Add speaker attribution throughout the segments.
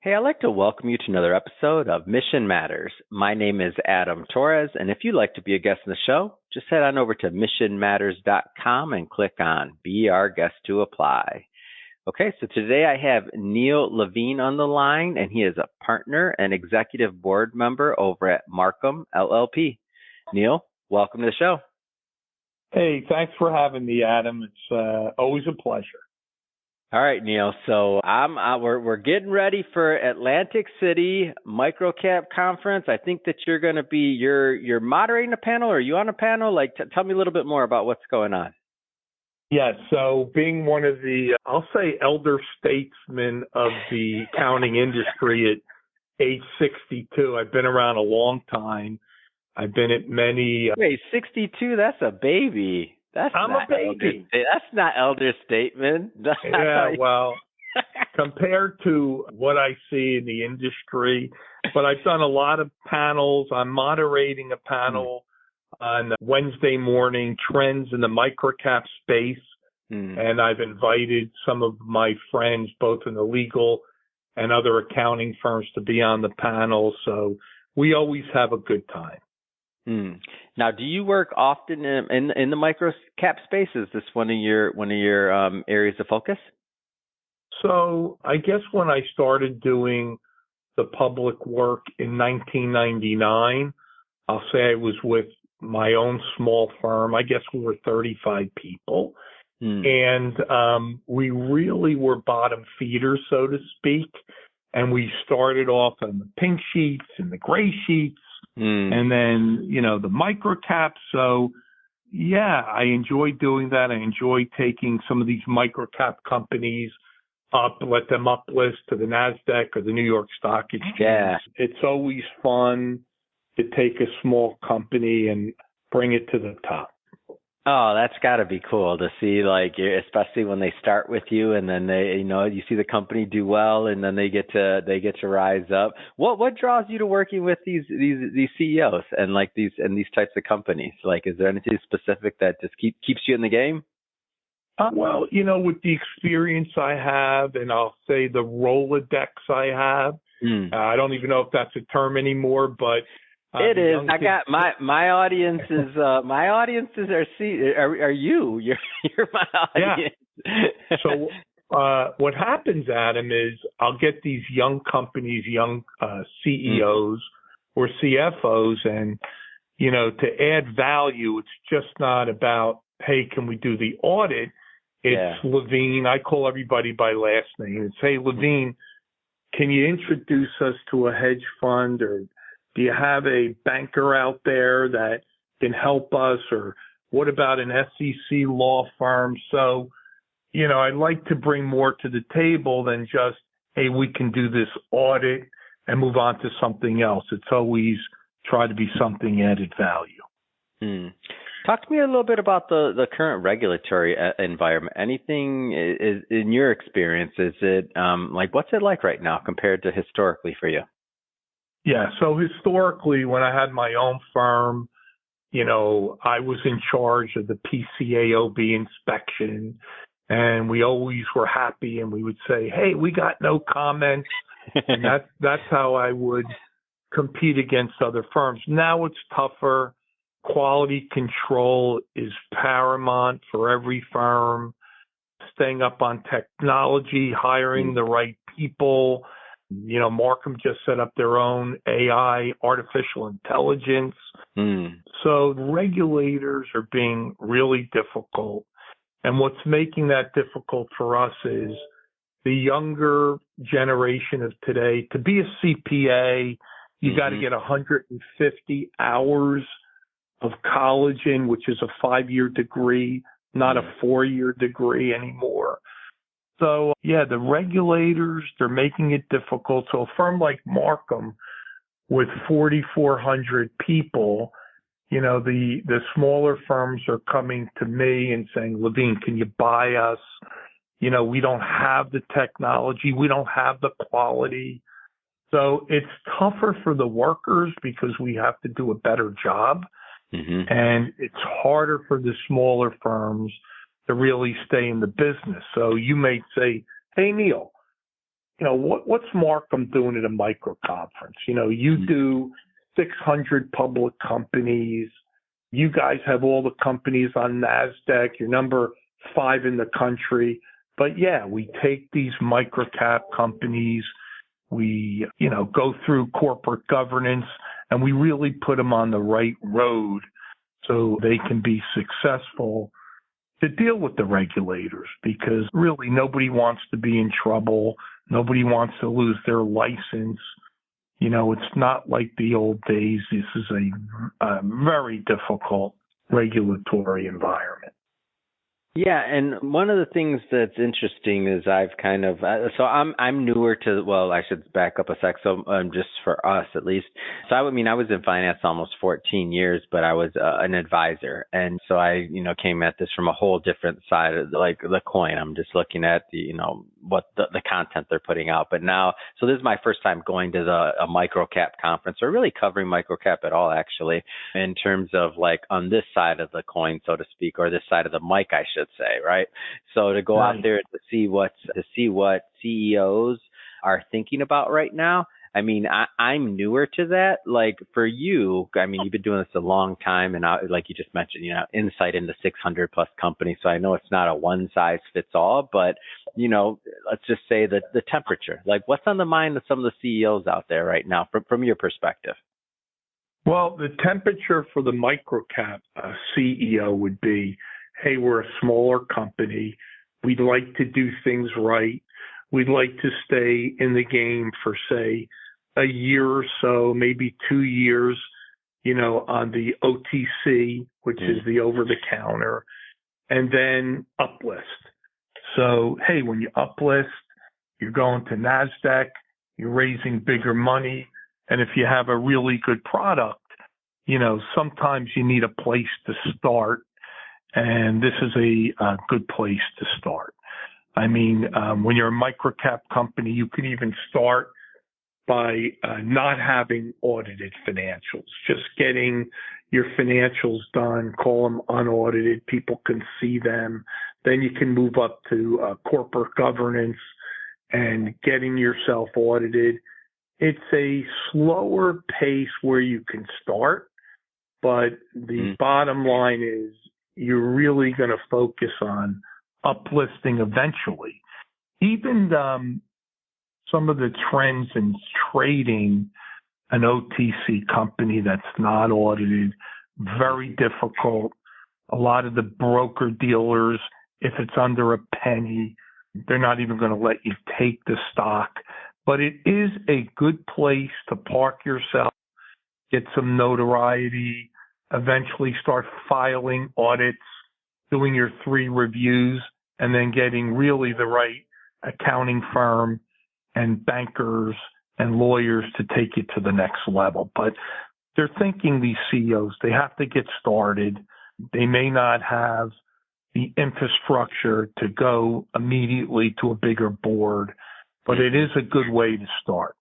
Speaker 1: Hey, I'd like to welcome you to another episode of Mission Matters. My name is Adam Torres, and if you'd like to be a guest on the show, just head on over to missionmatters.com and click on Be Our Guest to apply. Okay, so today I have Neil Levine on the line, and he is a partner and executive board member over at Marcum LLP. Neil, welcome to the show.
Speaker 2: Hey, thanks for having me, Adam. It's always a pleasure.
Speaker 1: All right, Neil. So we're getting ready for Atlantic City Microcap Conference. I think that you're going to be you're moderating a panel. Or are you on a panel? Like, tell me a little bit more about what's going on.
Speaker 2: Yes. So being one of the, I'll say, elder statesmen of the accounting industry at age 62, I've been around a long time. I've been at many.
Speaker 1: Wait, 62? That's a baby.
Speaker 2: I'm a baby.
Speaker 1: That's not elder statement.
Speaker 2: Yeah, well, compared to what I see in the industry, but I've done a lot of panels. I'm moderating a panel on Wednesday morning, trends in the microcap space. And I've invited some of my friends, both in the legal and other accounting firms, to be on the panel. So we always have a good time.
Speaker 1: Now, do you work often in the micro cap space? Is this one of your areas of focus?
Speaker 2: So I guess when I started doing the public work in 1999, I'll say I was with my own small firm. I guess we were 35 people. And we really were bottom feeders, so to speak. And we started off on the pink sheets and the gray sheets. And then, the microcap. So, yeah, I enjoy doing that. I enjoy taking some of these microcap companies up, let them uplist to the NASDAQ or the New York Stock Exchange.
Speaker 1: Yeah.
Speaker 2: It's always fun to take a small company and bring it to the top.
Speaker 1: Oh, that's got to be cool to see, especially when they start with you, and then they, you see the company do well, and then they get to rise up. What draws you to working with these CEOs and these types of companies? Like, is there anything specific that just keeps you in the game?
Speaker 2: Well, with the experience I have, and I'll say the Rolodex I have, I don't even know if that's a term anymore, but.
Speaker 1: It is. I got my audiences. My audiences are you. You're my audience.
Speaker 2: Yeah. So what happens, Adam, is I'll get these young companies, young CEOs or CFOs, and to add value, it's just not about, hey, can we do the audit? It's Levine. I call everybody by last name. It's, hey, Levine, can you introduce us to a hedge fund, or do you have a banker out there that can help us? Or what about an SEC law firm? So, I'd like to bring more to the table than just, hey, we can do this audit and move on to something else. It's always try to be something added value.
Speaker 1: Talk to me a little bit about the current regulatory environment. Anything is in your experience? Is it what's it like right now compared to historically for you?
Speaker 2: Yeah. So historically, when I had my own firm, I was in charge of the PCAOB inspection, and we always were happy, and we would say, hey, we got no comments. And that's how I would compete against other firms. Now it's tougher. Quality control is paramount for every firm. Staying up on technology, hiring the right people. Marcum just set up their own AI, artificial intelligence. So regulators are being really difficult. And what's making that difficult for us is the younger generation of today. To be a CPA, you got to get 150 hours of college in, which is a 5-year degree, not a 4-year degree anymore. So, the regulators, they're making it difficult. So a firm like Marcum with 4,400 people, the smaller firms are coming to me and saying, Levine, can you buy us? We don't have the technology. We don't have the quality. So it's tougher for the workers because we have to do a better job. And it's harder for the smaller firms to really stay in the business. So you may say, hey, Neil, what's Markham doing at a micro conference? You do 600 public companies. You guys have all the companies on NASDAQ. You're number 5 in the country. But yeah, we take these micro cap companies. We, go through corporate governance and we really put them on the right road so they can be successful to deal with the regulators, because really nobody wants to be in trouble. Nobody wants to lose their license. It's not like the old days. This is a very difficult regulatory environment.
Speaker 1: Yeah, and one of the things that's interesting is I've kind of so I'm newer to, well, I should back up a sec. So just for us at least, so I was in finance almost 14 years, but I was an advisor, and so I came at this from a whole different side of the coin. I'm just looking at what the content they're putting out, but now, so this is my first time going to a microcap conference, or really covering microcap at all, actually, in terms of on this side of the coin, so to speak, or this side of the mic, I should say, right? So to go out there to see what CEOs are thinking about right now. I'm newer to that. For you, you've been doing this a long time, and like you just mentioned, insight into 600 plus companies. So I know it's not a one size fits all, but let's just say that the temperature, what's on the mind of some of the CEOs out there right now, from your perspective?
Speaker 2: Well, the temperature for the microcap CEO would be, hey, we're a smaller company. We'd like to do things right. We'd like to stay in the game for, say, a year or so, maybe 2 years, on the OTC, which is the over-the-counter, and then uplist. So, hey, when you uplist, you're going to NASDAQ, you're raising bigger money, and if you have a really good product, sometimes you need a place to start, and this is a good place to start. When you're a microcap company, you can even start by not having audited financials, just getting your financials done, call them unaudited, people can see them. Then you can move up to corporate governance and getting yourself audited. It's a slower pace where you can start, but the bottom line is you're really going to focus on uplisting eventually. Even some of the trends in trading an OTC company that's not audited, very difficult. A lot of the broker dealers, if it's under a penny, they're not even going to let you take the stock. But it is a good place to park yourself, get some notoriety, eventually start filing audits, doing your 3 reviews, and then getting really the right accounting firm and bankers and lawyers to take you to the next level. But they're thinking, these CEOs, they have to get started. They may not have the infrastructure to go immediately to a bigger board, but it is a good way to start.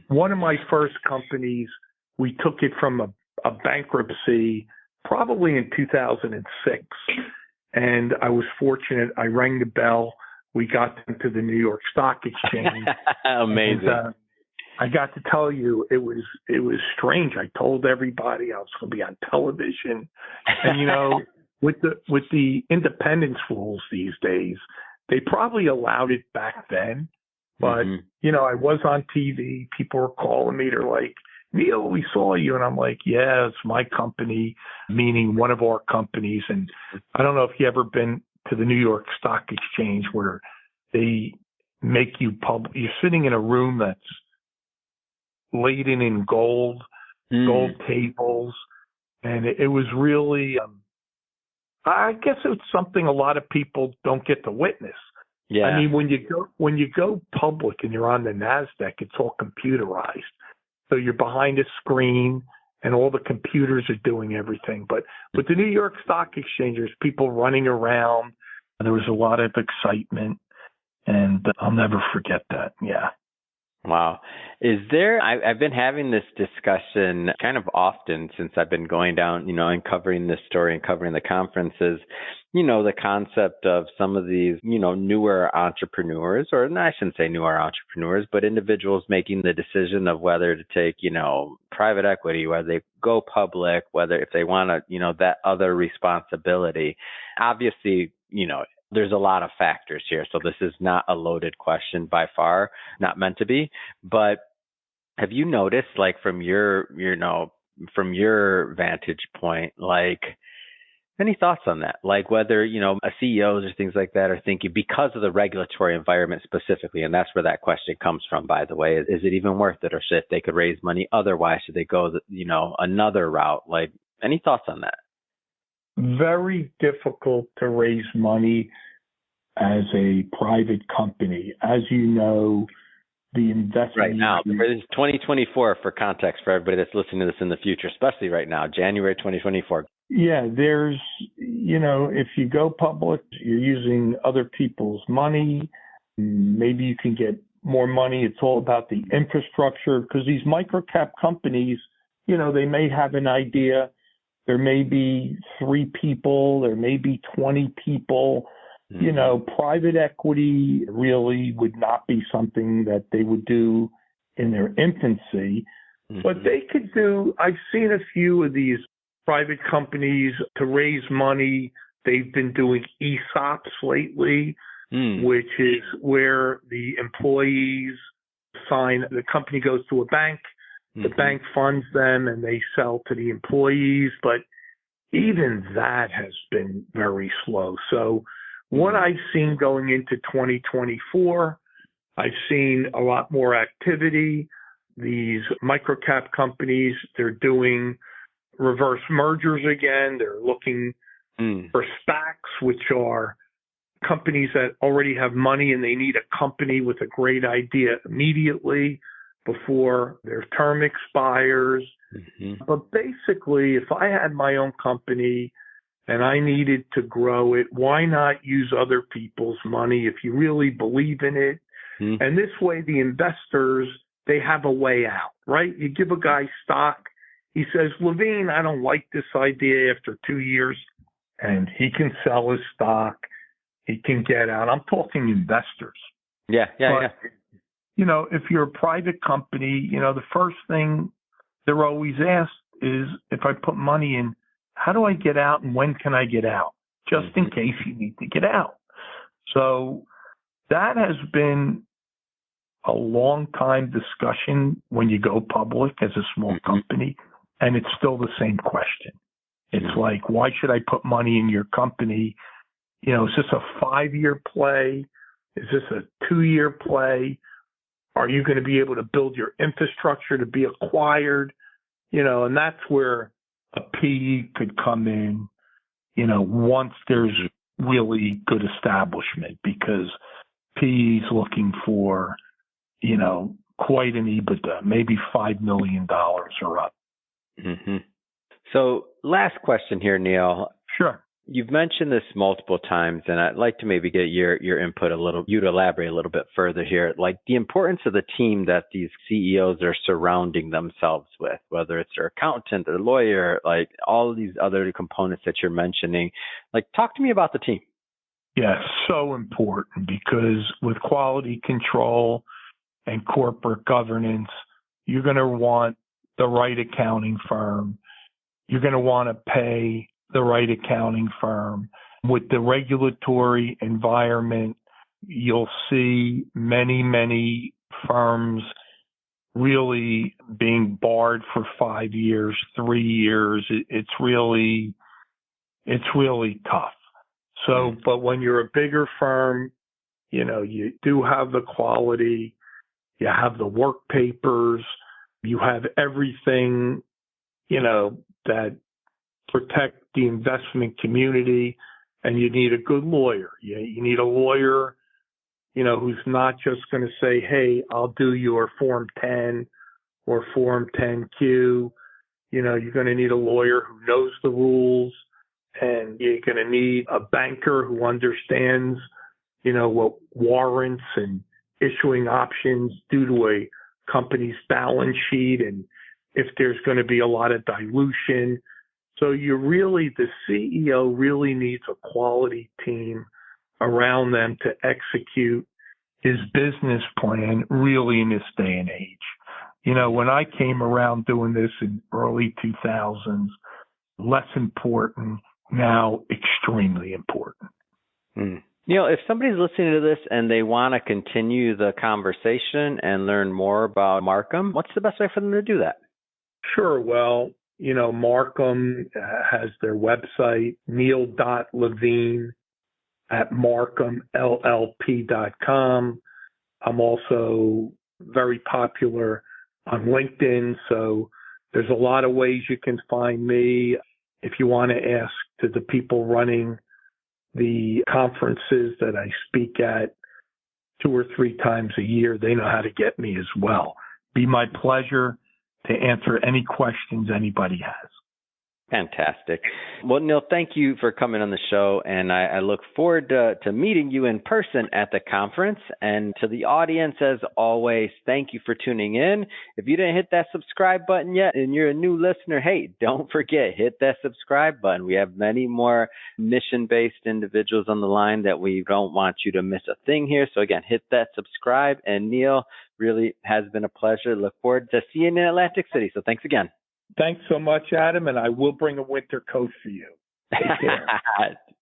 Speaker 2: One of my first companies, we took it from a bankruptcy probably in 2006. And I was fortunate. I rang the bell. We got them to the New York Stock Exchange.
Speaker 1: Amazing.
Speaker 2: And, I got to tell you, it was strange. I told everybody I was going to be on television. And, with the independence rules these days, they probably allowed it back then. But, I was on TV. People were calling me. They're like, Neil, we saw you. And I'm like, yeah, it's my company, meaning one of our companies. And I don't know if you ever been to the New York Stock Exchange, where they make you public. You're sitting in a room that's laden in gold tables. And it was really, I guess it's something a lot of people don't get to witness.
Speaker 1: Yeah.
Speaker 2: When you go public and you're on the NASDAQ, it's all computerized. So you're behind a screen and all the computers are doing everything. But with the New York Stock Exchange, there's people running around. And there was a lot of excitement, and I'll never forget that. Yeah.
Speaker 1: Wow. I've been having this discussion kind of often since I've been going down, and covering this story and covering the conferences, the concept of some of these, newer entrepreneurs, or no, I shouldn't say newer entrepreneurs, but individuals making the decision of whether to take, private equity, whether they go public, whether if they want to, that other responsibility. Obviously, there's a lot of factors here. So this is not a loaded question by far, not meant to be. But have you noticed, like from from your vantage point, like any thoughts on that? Like whether, CEOs or things like that are thinking because of the regulatory environment specifically, and that's where that question comes from, by the way, is it even worth it? Or if they could raise money otherwise, should they go, another route? Like any thoughts on that?
Speaker 2: Very difficult to raise money as a private company. As you know, the investment
Speaker 1: right now, it's 2024 for context for everybody that's listening to this in the future, especially right now, January 2024.
Speaker 2: Yeah, there's, if you go public, you're using other people's money. Maybe you can get more money. It's all about the infrastructure because these microcap companies, they may have an idea. There may be 3 people, there may be 20 people. Private equity really would not be something that they would do in their infancy. But they could do, I've seen a few of these private companies to raise money. They've been doing ESOPs lately, which is where the employees sign, the company goes to a bank, the bank funds them and they sell to the employees. But even that has been very slow. So what I've seen going into 2024, I've seen a lot more activity. These microcap companies, they're doing reverse mergers again. They're looking for SPACs, which are companies that already have money and they need a company with a great idea immediately before their term expires. But basically, if I had my own company and I needed to grow it, why not use other people's money if you really believe in it? And this way, the investors, they have a way out, right? You give a guy stock. He says, Levine, I don't like this idea after 2 years. And he can sell his stock. He can get out. I'm talking investors.
Speaker 1: Yeah.
Speaker 2: If you're a private company, the first thing they're always asked is, if I put money in, how do I get out and when can I get out? Just in case you need to get out. So that has been a long time discussion when you go public as a small company, and it's still the same question. It's like, why should I put money in your company? Is this a 5-year play? Is this a 2-year play? Are you going to be able to build your infrastructure to be acquired? And that's where a PE could come in, once there's really good establishment, because PE's looking for, quite an EBITDA, maybe $5 million or up.
Speaker 1: So last question here, Neil.
Speaker 2: Sure.
Speaker 1: You've mentioned this multiple times, and I'd like to maybe get your input you to elaborate a little bit further here. Like the importance of the team that these CEOs are surrounding themselves with, whether it's their accountant, their lawyer, like all of these other components that you're mentioning. Like, talk to me about the team.
Speaker 2: Yeah, so important, because with quality control and corporate governance, you're going to want the right accounting firm. You're going to want to pay the right accounting firm. With the regulatory environment, you'll see many, many firms really being barred for 5 years, 3 years. It's really tough. So, but when you're a bigger firm, you do have the quality, you have the work papers, you have everything, that protect the investment community, and you need a good lawyer. You need a lawyer, who's not just going to say, hey, I'll do your Form 10 or Form 10Q. You're going to need a lawyer who knows the rules, and you're going to need a banker who understands, what warrants and issuing options due to a company's balance sheet and if there's going to be a lot of dilution. So the CEO really needs a quality team around them to execute his business plan really in this day and age. When I came around doing this in early 2000s, less important, now extremely important.
Speaker 1: If somebody's listening to this and they want to continue the conversation and learn more about Marcum, what's the best way for them to do that?
Speaker 2: Sure. Well, Marcum has their website, neil.levine@marcumllp.com. I'm also very popular on LinkedIn, so there's a lot of ways you can find me. If you want to ask to the people running the conferences that I speak at 2 or 3 times a year, they know how to get me as well. Be my pleasure to answer any questions anybody has.
Speaker 1: Fantastic. Well, Neil, thank you for coming on the show, and I look forward to meeting you in person at the conference. And to the audience, as always, thank you for tuning in. If you didn't hit that subscribe button yet and you're a new listener, hey, don't forget, hit that subscribe button. We have many more mission-based individuals on the line that we don't want you to miss a thing here. So again, hit that subscribe. And Neil, really has been a pleasure. Look forward to seeing you in Atlantic City. So thanks again.
Speaker 2: Thanks so much, Adam, and I will bring a winter coat for you. Take care.